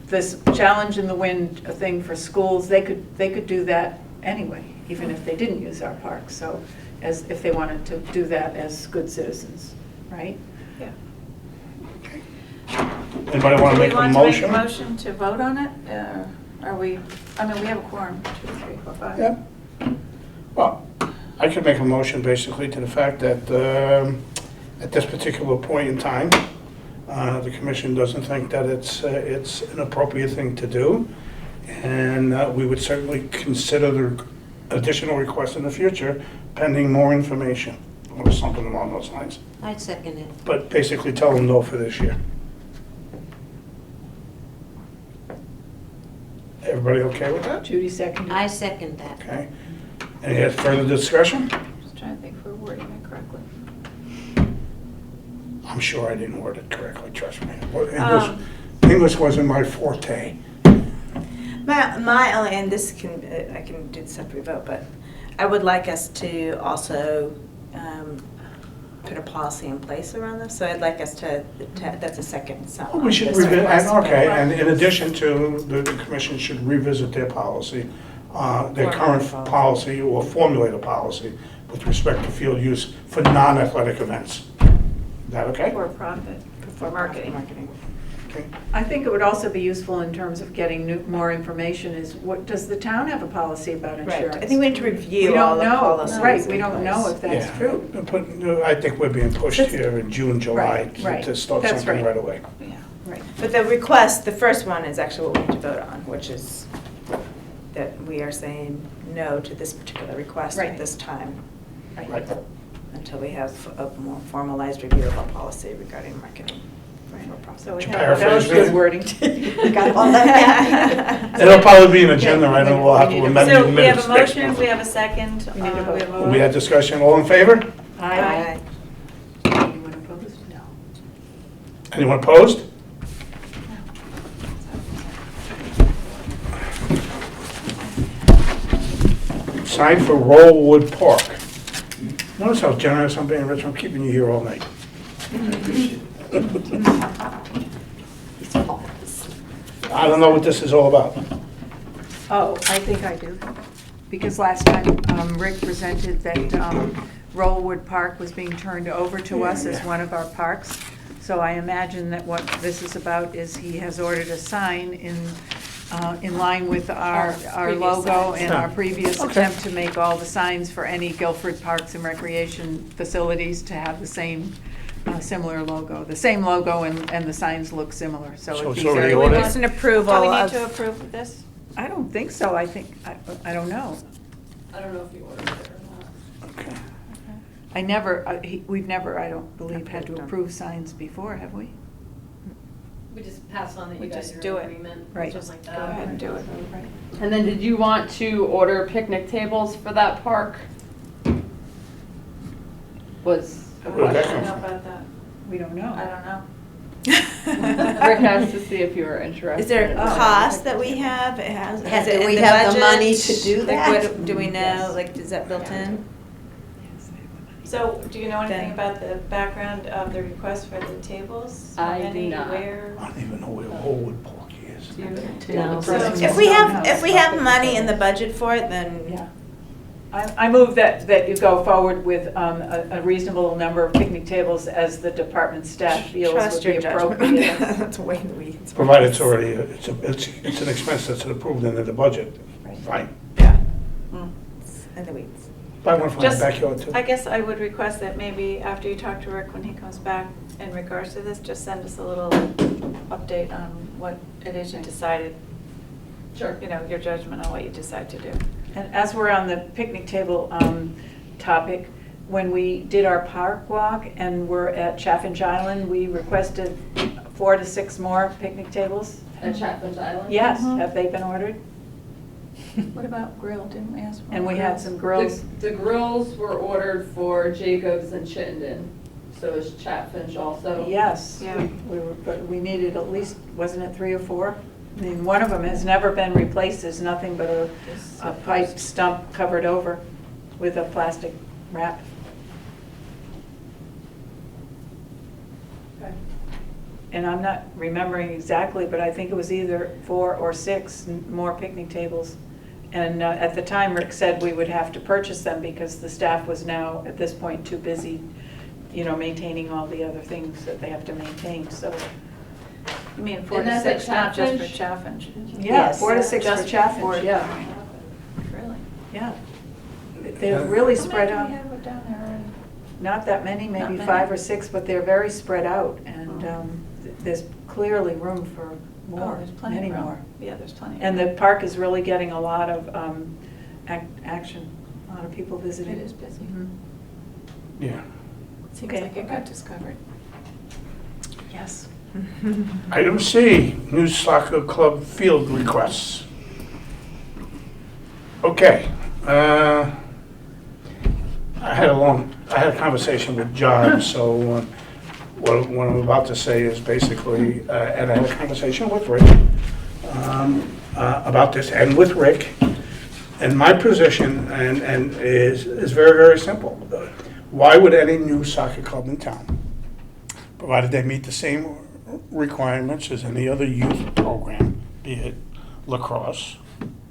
This challenge in the wind thing for schools, they could do that anyway, even if they didn't use our park, so as, if they wanted to do that as good citizens, right? Yeah. Anybody want to make a Do we want motion? to make a motion to vote on it? Are we, I mean, we have a quorum, 2, 3, 4, 5. Yeah. Well, I could make a motion basically to the fact that at this particular point in time, the commission doesn't think that it's an appropriate thing to do. And we would certainly consider the additional requests in the future pending more information or something along those lines. I'd second it. But basically tell them no for this year. Everybody okay with that? Judy seconded. I second that. Okay. Any further discussion? Just trying to think if we're wording it correctly. I'm sure I didn't word it correctly, trust me. English wasn't my forte. My only, and this can, I can do the separate vote, but I would like us to also put a policy in place around this. So I'd like us to, that's a second. Well, we should revisit, okay, and in addition to, the commission should revisit their policy, their current policy, or formulate a policy with respect to field use for non-athletic events. Is that okay? For profit, for marketing. Okay. I think it would also be useful in terms of getting more information is, what, does the town have a policy about insurance? Right. I think we need to We review don't all the know. policies. Right, we in don't place. know if that's Yeah. true. But I think we're being pushed here in June, July Right, to start that's something right. right away. Yeah. Right. But the request, the first one is actually what we need to vote on, which is that we are saying no to this particular request Right. at this time, Right. until we have a more formalized review of our policy regarding marketing. for profit. So we To have, That was paraphrase good me. wording. Got all that. It'll probably be an agenda item, we'll have We to need amend so the we have minutes a next motion, month. we have a second. We need to vote. We have a We had discussion, all in favor? Aye. Anyone opposed? No. Anyone opposed? Sign for Rollwood Park. Notice how generous I'm being, Rich, I'm keeping you here all night. I don't know what this is all about. Oh, I think I do. Because last time Rick presented that Rollwood Park was being turned over to us as one of our parks. So I imagine that what this is about is he has ordered a sign in line with our previous logo signs. and our previous Okay. attempt to make all the signs for any Guilford Parks and Recreation facilities to have the same similar logo. The same logo and the signs look similar, so So it'd it's be already very. ordered? It's an Do approval we need of. to approve this? I don't think so, I think, I don't know. I don't know if you ordered it or not. Okay. We've never, I don't believe, had to approve signs before, have we? We just pass on that We you guys just are do in it. agreement, Right. something like that. Go ahead and do it. And then did you want to order picnic tables for that park? Was a Where'd that I come don't know from? about that. We don't I know. don't know. Rick has to see if you were interested. Is there a Oh. cost that we have? It has, Yeah, is it do in we the have the budget? money to do Like, that? what do we know, Yes. like, is that built in? So, do you know anything Then- about the background of the request for the tables? How I do many, not. Where? I don't even know where Rollwood Park is. Do you- No. So If we have money in the budget for it, then. Yeah. I move that you go forward with a reasonable number of picnic tables as the department staff feels would Trust be your judgment. appropriate. That's way in the weeds. Provided it's already, it's an expense that's approved into the budget. Right. Fine. Yeah. It's in the weeds. Buy one from my Just- backyard too. I guess I would request that maybe after you talk to Rick when he comes back in regards to this, just send us a little update on what it is you decided, Sure. you know, your judgment on what you decide to do. And as we're on the picnic table topic, when we did our park walk and we're at Chaffinch Island, we requested 4 to 6 more picnic tables. At Chapman's Island? Yes, Mhm. have they been ordered? What about grill? Didn't we ask for? And we had some grills. The grills were ordered for Jacobs and Chittenden, so is Chatfinch also? Yes. Yeah. But we needed at least, wasn't it 3 or 4? I mean, one of them has never been replaced, there's nothing but a pipe stump covered over with a plastic wrap. Okay. And I'm not remembering exactly, but I think it was either 4 or 6 more picnic tables. And at the time, Rick said we would have to purchase them because the staff was now, at this point, too busy, maintaining all the other things that they have to maintain, so. You mean 4 And to that's 6, at not just for Chaffinch? Chaffinch? Yeah, Yes. 4 to 6 for Just Chaffinch, yeah, Really? yeah. They're really How spread many out. do we have down there? Not that many, Not maybe many. 5 or 6, but they're very spread out, and Oh. there's clearly room for Oh, more, there's plenty many of room. more. Yeah, there's plenty. of And the room. park is really getting a lot of action, a lot of people visiting. It is busy. Mhm. Yeah. Seems Okay. like it got discovered. Yes. Item C, new soccer club field requests. Okay. I had a conversation with John, so what I'm about to say is basically, and I had a conversation with Rick about this, and with Rick, and my position is very, very simple. Why would any new soccer club in town, provided they meet the same requirements as any other youth program, be it lacrosse,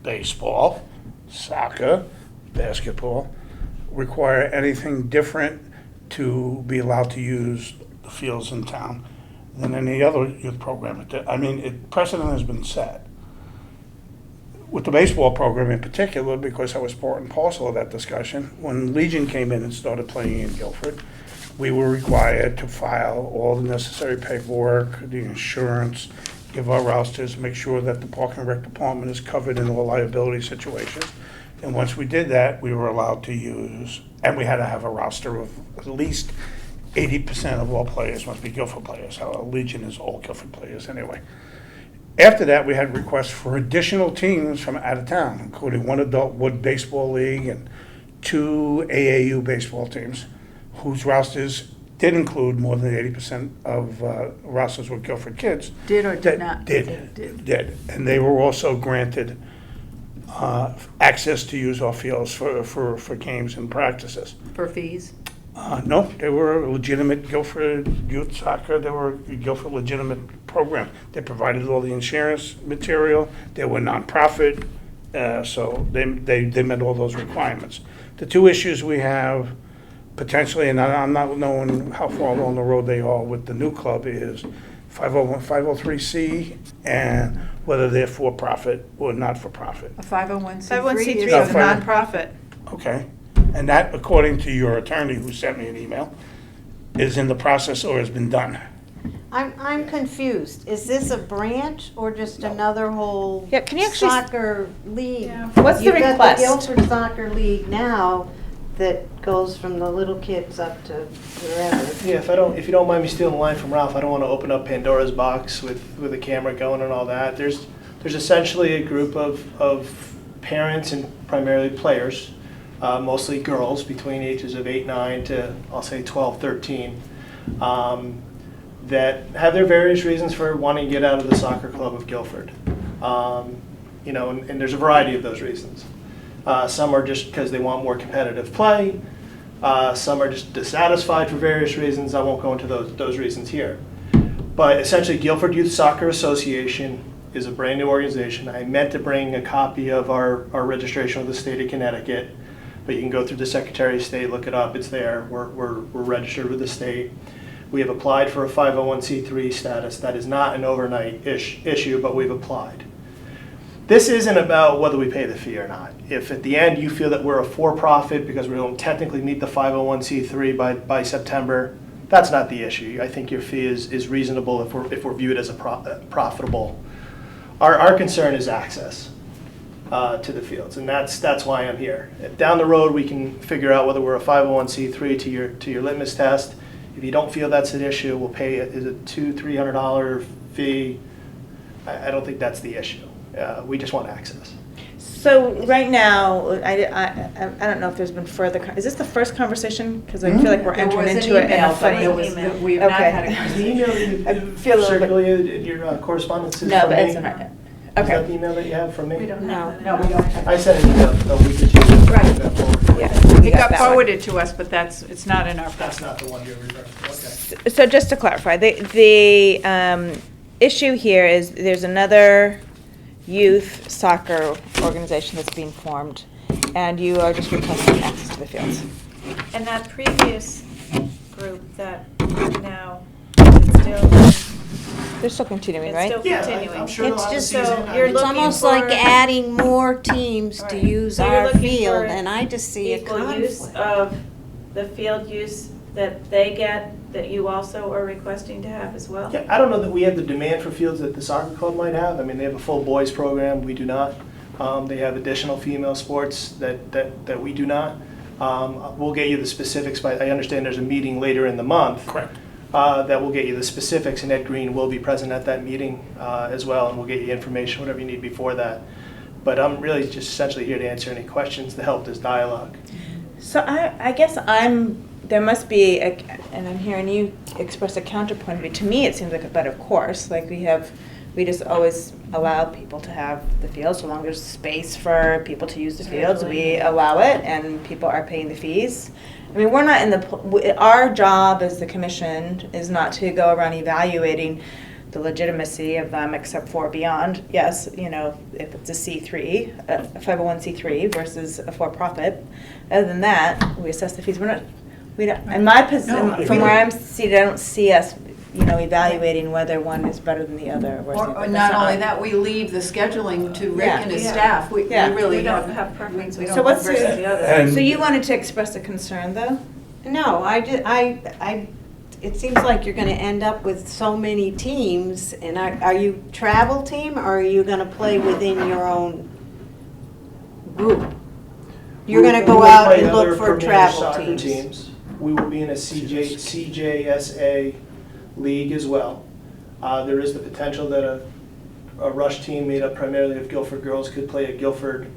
baseball, soccer, basketball, require anything different to be allowed to use the fields in town than any other youth program? I mean, precedent has been set. With the baseball program in particular, because I was part and parcel of that discussion, when Legion came in and started playing in Guilford, we were required to file all the necessary paperwork, the insurance, give our rosters, make sure that the Park and Rec Department is covered in all liability situations. And once we did that, we were allowed to use, and we had to have a roster of at least 80% of all players must be Guilford players. Our Legion is all Guilford players anyway. After that, we had requests for additional teams from out of town, including one adult wood baseball league and 2 AAU baseball teams, whose rosters did include more than 80% of rosters with Guilford kids. Did or That did not? Did. And they were also granted access to use our fields for games and practices. For fees? No, they were a legitimate Guilford youth soccer. They were a Guilford legitimate program. They provided all the insurance material. They were nonprofit, so they met all those requirements. The 2 issues we have potentially, and I'm not knowing how far along the road they are with the new club, is 501, 503C, and whether they're for-profit or not-for-profit. A 501c3 501c3 is is No, a fine. nonprofit. Okay, and that, according to your attorney who sent me an email, is in the process or has been done. I'm confused. Is this a branch or just another whole Yeah, can you actually soccer league? Yeah. What's the You've got request? the Guilford Soccer League now that goes from the little kids up to wherever. Yeah, if you don't mind me stealing the line from Ralph, I don't want to open up Pandora's box with the camera going and all that. There's essentially a group of parents and primarily players, mostly girls between ages of 8, 9 to, I'll say, 12, 13, that have their various reasons for wanting to get out of the soccer club of Guilford. And there's a variety of those reasons. Some are just because they want more competitive play. Some are just dissatisfied for various reasons. I won't go into those reasons here. But essentially, Guilford Youth Soccer Association is a brand new organization. I meant to bring a copy of our registration with the state of Connecticut, but you can go through the Secretary of State, look it up, it's there. We're registered with the state. We have applied for a 501c3 status. That is not an overnight issue, but we've applied. This isn't about whether we pay the fee or not. If at the end you feel that we're a for-profit because we don't technically meet the 501c3 by September, that's not the issue. I think your fee is reasonable if we're viewed as a profitable. Our concern is access to the fields, and that's why I'm here. Down the road, we can figure out whether we're a 501c3 to your litmus test. If you don't feel that's an issue, we'll pay is a $200-300 fee. I don't think that's the issue. We just want access. So right now, I don't know if there's been further, is this the first conversation? Because I feel like we're entering into it in a funny. We've not had a Okay. conversation. The email that I feel a little bit- circulated in your correspondence is No, from but me? it's all right. Is that Okay. the email that you have from me? We don't No. have that. No, we don't have. I sent an email a week or two ago. Right. That forward. Yeah. we It got that one. forwarded to us, but it's not in our. That's not the one you're referring to, okay. So just to clarify, the issue here is there's another youth soccer organization that's being formed, and you are just requesting access to the fields. And that previous group that now is still, they're still continuing, right? It's still Yeah, continuing. I'm sure they'll It's have a just, season. so you're It's looking almost for- like adding more teams to Right. use So you're our looking field, for and I just see a Equal use conflict. of the field use that they get, that you also are requesting to have as well? Yeah, I don't know that we have the demand for fields that the soccer club might have. I mean, they have a full boys program, we do not. They have additional female sports that we do not. We'll get you the specifics, but I understand there's a meeting later in the month. Correct. That will get you the specifics, and Ed Green will be present at that meeting as well, and we'll get you information, whatever you need before that. But I'm really just essentially here to answer any questions to help this dialogue. So I guess there must be, and I'm hearing you express a counterpoint, but to me it seems like a better course. Like we just always allow people to have the fields, so long as there's space for people to use the fields, we allow it, and people are paying the fees. I mean, we're not in our job as the commission is not to go around evaluating the legitimacy of them, except for beyond, yes, if it's a C3, a 501c3 versus a for-profit. Other than that, we assess the fees. We don't, in my position, No, from where I'm seated, I don't see us, evaluating whether one is better than the other. Or not only that, we leave the scheduling to Rick Yeah. and his Yeah. staff. We Yeah. really We don't have. have preference. we So don't what's have the, versus the other. And- so you wanted to express a concern, though? No, it seems like you're gonna end up with so many teams, and are you travel team, or are you gonna play within your own group? You're gonna We go will out play and other look for premier travel soccer teams. We will be in a CJSA league as well. There is the potential that a rush team made up primarily of Guilford girls could play a Guilford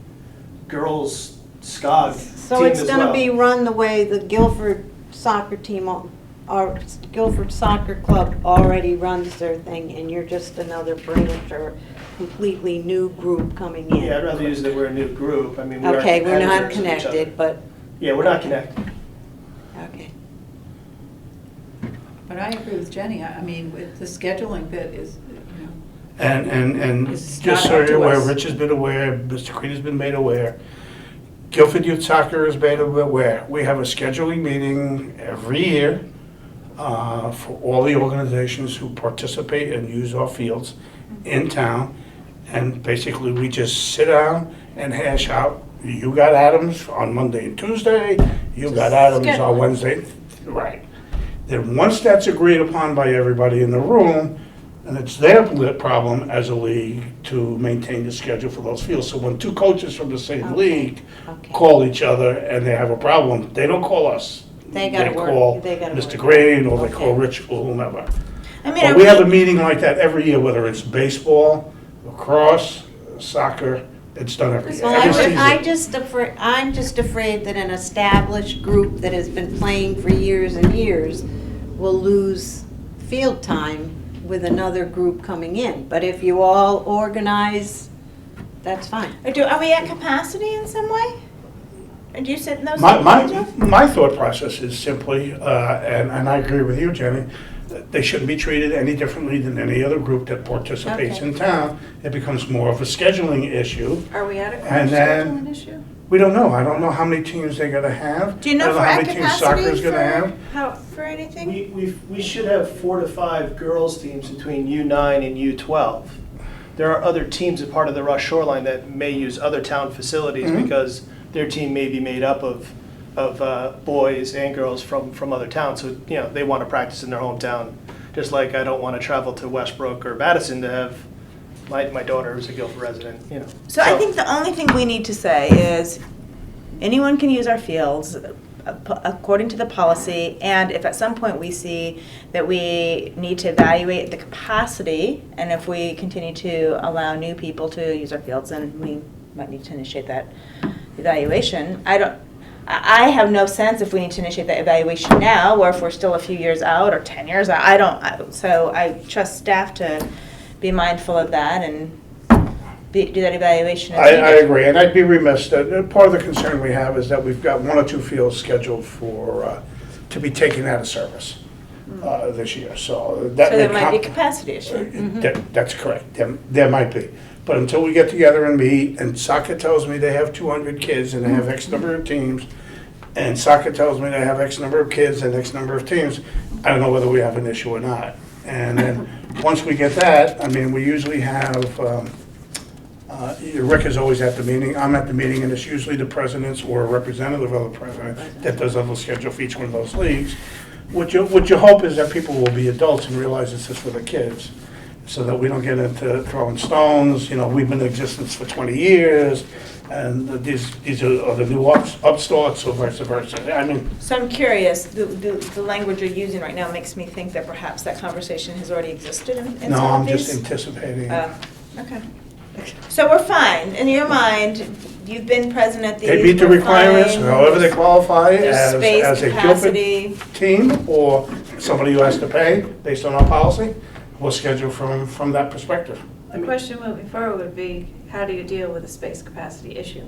girls SCOG So team it's as gonna well. be run the way the Guilford soccer team, or Guilford Soccer Club already runs their thing, and you're just another branch or completely new group coming in. Yeah, I'd rather use that we're a new group. I mean, we are Okay, we're not competitors of each other. connected, but, Yeah, we're not connected. okay. But I agree with Jenny. I mean, with the scheduling bit is, And It's just not so up to you're aware, us. Rich has been aware, Mr. Green has been made aware. Guilford Youth Soccer is made aware. We have a scheduling meeting every year for all the organizations who participate and use our fields in town. And basically, we just sit down and hash out, you got Adams on Monday and Tuesday, you got Adams schedule on it. Wednesday. Right. Then once that's agreed upon by everybody in the room, and it's their problem as a league to maintain the schedule for those fields. So when two coaches from the same Okay. league Okay. call each other and they have a problem, they don't call us. They gotta work- call they gotta Mr. work. Green, or they call Okay. Rich, or whomever. I mean, But are we have a meeting like that every year, whether it's baseball, lacrosse, soccer, it's done every year. Well, Every season. I'm just afraid that an established group that has been playing for years and years will lose field time with another group coming in. But if you all organize, that's fine. Are we at capacity in some way? And do you sit in those? My meetings? my thought process is simply, and I agree with you, Jenny, that they shouldn't be treated any differently than any other group that participates Okay. in town. It becomes more of a scheduling issue. Are we at a And then- scheduling issue? We don't know. I don't know how many teams they're gonna have. Do you know I if don't we're how at many teams soccer's capacity gonna have. for anything? We should have 4 to 5 girls teams between U9 and U12. There are other teams as part of the Rush Shoreline that may use other town facilities Mhm. because their team may be made up of boys and girls from other towns. So, they want to practice in their hometown. Just like I don't want to travel to Westbrook or Madison to have my daughter who's a Guilford resident, So I think the only thing we need to say is anyone can use our fields according to the policy, and if at some point we see that we need to evaluate the capacity, and if we continue to allow new people to use our fields, then we might need to initiate that evaluation. I have no sense if we need to initiate that evaluation now, or if we're still a few years out, or 10 years out. So I trust staff to be mindful of that and do that evaluation as I needed. agree, and I'd be remiss, that part of the concern we have is that we've got 1 or 2 fields scheduled for, to be taken out of service. this year, so that So may there might be a com- capacity issue. That's correct, there might be. But until we get together and meet, and soccer tells me they have 200 kids and they have X number of teams, and soccer tells me they have X number of kids and X number of teams, I don't know whether we have an issue or not. And then, once we get that, I mean, we usually have, Rick is always at the meeting, I'm at the meeting, and it's usually the presidents or a representative of the president that does a little schedule for each one of those leagues. What you hope is that people will be adults and realize this is for the kids, so that we don't get into throwing stones. You know, we've been in existence for 20 years, and these are the new upstarts, or vice versa. I mean, So I'm curious, the language you're using right now makes me think that perhaps that conversation has already existed in no, some I'm of just these? anticipating. Okay. So we're fine. In your mind, you've been present at these. They meet the we're requirements, fine. however they qualify There's as space, a Guilford capacity. team, or somebody who has to pay based on our policy. We'll schedule from that perspective. The question moving forward would be, how do you deal with the space capacity issue?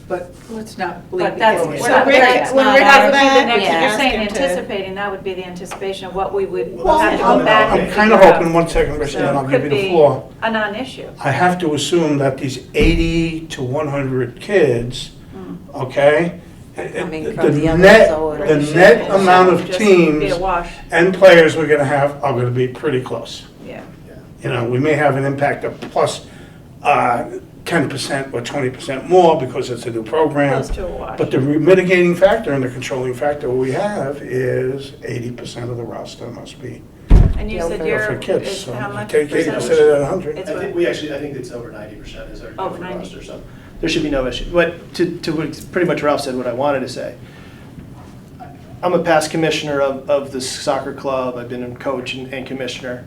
But Let's not But that's, We're so not- Rick, that's when not Rick, our that would be the bag. next, Yeah. you're saying Ask him to- anticipating, that would be the anticipation of what we would Well, have to I'm- go back I'm and kind of figure out. hoping, one second, Richard, and I'll So give you could the be floor. a non-issue. I have to assume that these 80 to 100 kids, okay? Coming The from the other net, side. the net amount of Just teams Be a wash, and players we're gonna have are gonna be pretty close. yeah. You know, we may have an impact of plus 10% or 20% more because it's a new program. Close to a wash. But the mitigating factor and the controlling factor we have is 80% of the roster must be And you said for your, kids. is So how you much take 80% percentage? of that 100. It's I what? think it's over 90% is our Over Guilford 90. roster, so there should be no issue. But to what pretty much Ralph said, what I wanted to say, I'm a past commissioner of the soccer club, I've been a coach and commissioner.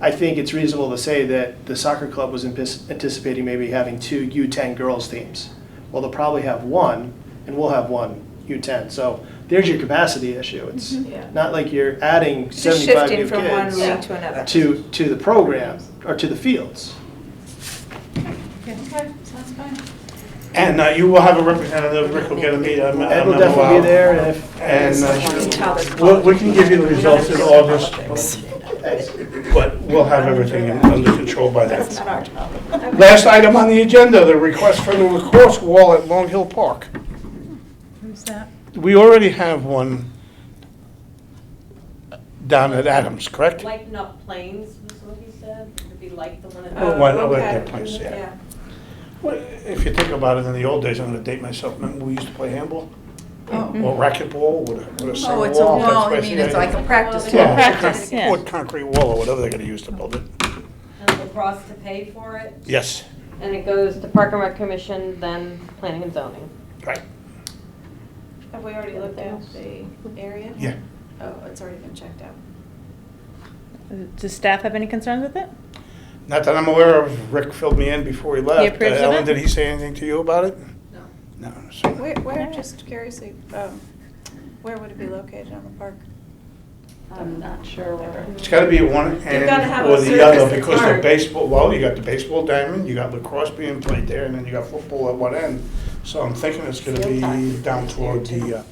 I think it's reasonable to say that the soccer club was anticipating maybe having 2 U10 girls teams. Well, they'll probably have 1, and we'll have 1 U10. So there's your capacity issue. It's Yeah. not like you're adding Just 75 shifting new from one kids league to another. to the program, or to the fields. Okay, sounds fine. And you will have a representative, Rick will get a meet. Ed will definitely be there, and if, And we can give you the results in August, but we'll have everything under control by then. That's not our job. Last item on the agenda, the request for the lacrosse wall at Long Hill Park. Who's that? We already have one down at Adams, correct? Lighten up planes, is what he said, it'd be like the one at. Oh, why not, okay. that place, yeah. Well, if you think about it, in the old days, I'm gonna date myself, remember we used to play handball? Or racquetball with a center wall? Oh, it's a wall, That's you mean, basically it's like a practice Yeah, wall. it's a Practice, yeah. Or concrete wall, or whatever they're gonna use to build it. And lacrosse to pay for it, Yes, and it goes to Park and Rec Commission, then Planning and Zoning. right, Have we already looked at the area? yeah. Oh, it's already been checked out. Does staff have any concerns with it? Not that I'm aware of, Rick filled me in before he left. approves of Ellen, it? did he say anything to you about it? No. No, so, Where, just curiously, where would it be located on the park? I'm not sure where. it's gotta be at one gotta end have or a the other, surface because the park. baseball, well, you got the baseball diamond, you got lacrosse being played there, and then you got football at one end. So I'm thinking it's gonna be down toward the,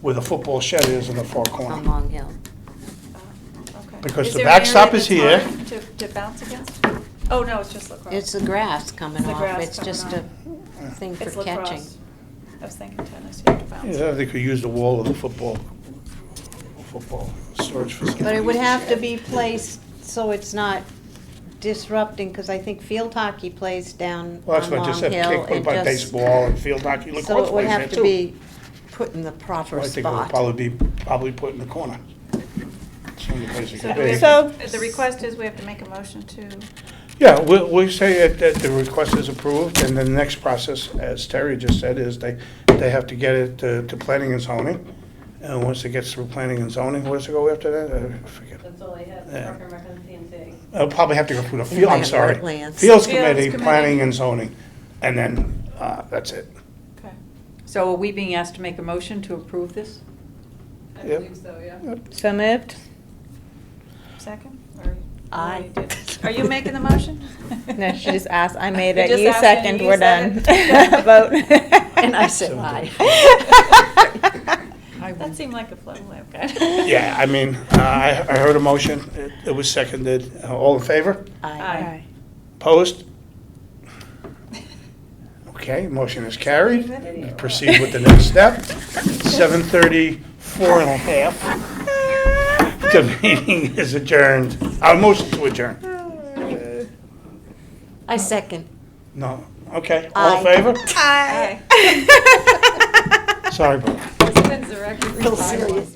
where the football shed is in the far On corner. Long Hill. Okay. Because the there an area backstop is that's here. hard To bounce against? Oh, no, it's just lacrosse. It's the grass coming The off, grass it's coming just off. a thing for It's catching. lacrosse. I was thinking tennis, you have to bounce. Yeah, they could use the wall of the football storage facility. But it would have to be placed so it's not disrupting, because I think field hockey plays down Well, that's on what I Long just said, Hill. kick, put It by just- baseball and field hockey, lacrosse So it would plays there have to too. be put in the So proper I think it would spot. probably put in the corner. It's the only place it So could do we be. have, the request is we have to make a motion to, Yeah, we say that the request is approved, and the next process, as Terry just said, is they have to get it to planning and zoning. And once it gets through planning and zoning, where does it go after that? I forget. That's all I have, Yeah. Park and Rec and CNC. I'll probably have to go through the field, I'm Land sorry. wetlands. Fields Fields Committee, Committee. planning and zoning, and then, that's it. okay. So are we being asked to make a motion to approve this? I Yep. believe so, yeah. So moved? Second? Or you Aye. already did it? Are you making the motion? No, she just asked, I made You it, just you asked and second, you we're done. second. Vote. And I said aye. That seemed like a flow, okay. Yeah, I mean, I heard a motion, it was seconded. All in favor? Aye. Opposed? Okay, motion is carried. We proceed with the next step. 7:34 and a half. The meeting is adjourned. Motion to adjourn. I second. No, okay, all in Aye. favor? Aye. Sorry, Bob. President's a record Real revival. serious.